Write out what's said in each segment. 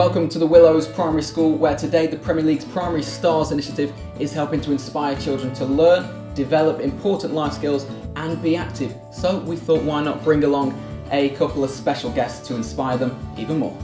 Welcome to the Willows Primary School, where today the Premier League's Primary Stars initiative is helping to inspire children to learn, develop important life skills and be active. So we thought, why not bring along a couple of special guests to inspire them even more.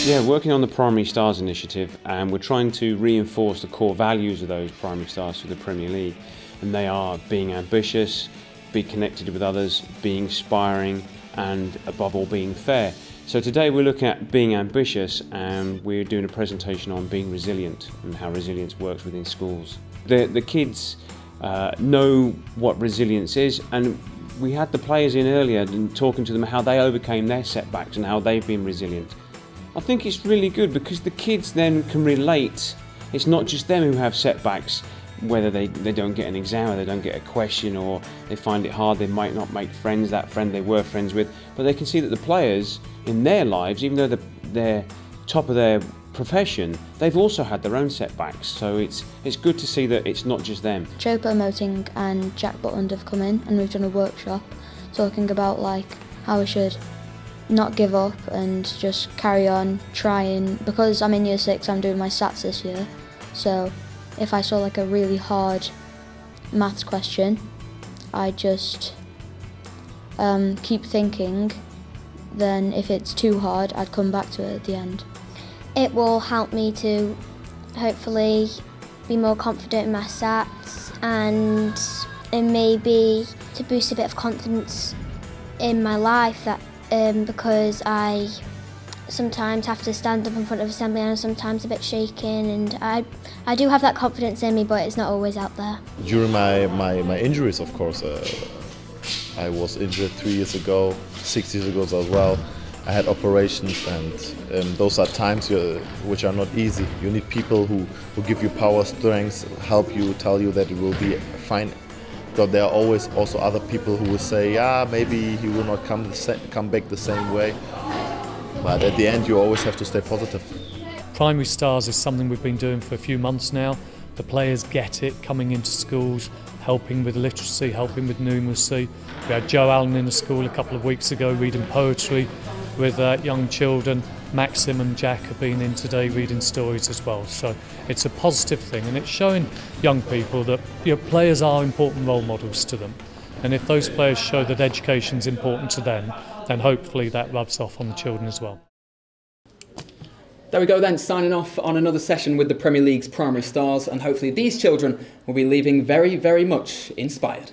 Yeah, working on the Primary Stars initiative, and we're trying to reinforce the core values of those Primary Stars for the Premier League, and they are being ambitious, be connected with others, being inspiring, and above all being fair. So today we're looking at being ambitious, and we're doing a presentation on being resilient and how resilience works within schools. The kids know what resilience is, and we had the players in earlier and talking to them how they overcame their setbacks and how they've been resilient. I think it's really good because the kids then can relate. It's not just them who have setbacks, whether they don't get an exam or they don't get a question or they find it hard, they might not make friends, that friend they were friends with, but they can see that the players in their lives, even though they're top of their profession, they've also had their own setbacks. So it's good to see that it's not just them. Choupo-Moting and Butland have come in and we've done a workshop talking about how we should not give up and just carry on trying, because I'm in year 6, I'm doing my stats this year, so if I saw a really hard maths question, I just keep thinking, then if it's too hard I'd come back to it at the end. It will help me to hopefully be more confident in my stats and maybe to boost a bit of confidence in my life, because I sometimes have to stand up in front of assembly and I'm sometimes a bit shaking, and I do have that confidence in me, but it's not always out there. During my injuries, of course, I was injured 3 years ago, 6 years ago as well. I had operations, and those are times which are not easy. You need people who give you power, strength, help you, tell you that it will be fine. But there are always also other people who will say, yeah, maybe he will not come back the same way. But at the end, you always have to stay positive. Primary Stars is something we've been doing for a few months now. The players get it, coming into schools, helping with literacy, helping with numeracy. We had Joe Allen in the school a couple of weeks ago reading poetry with young children. Maxim and Jack have been in today reading stories as well. So it's a positive thing, and it's showing young people that players are important role models to them. And if those players show that education is important to them, then hopefully that rubs off on the children as well. There we go then, signing off on another session with the Premier League's Primary Stars, and hopefully these children will be leaving very, very much inspired.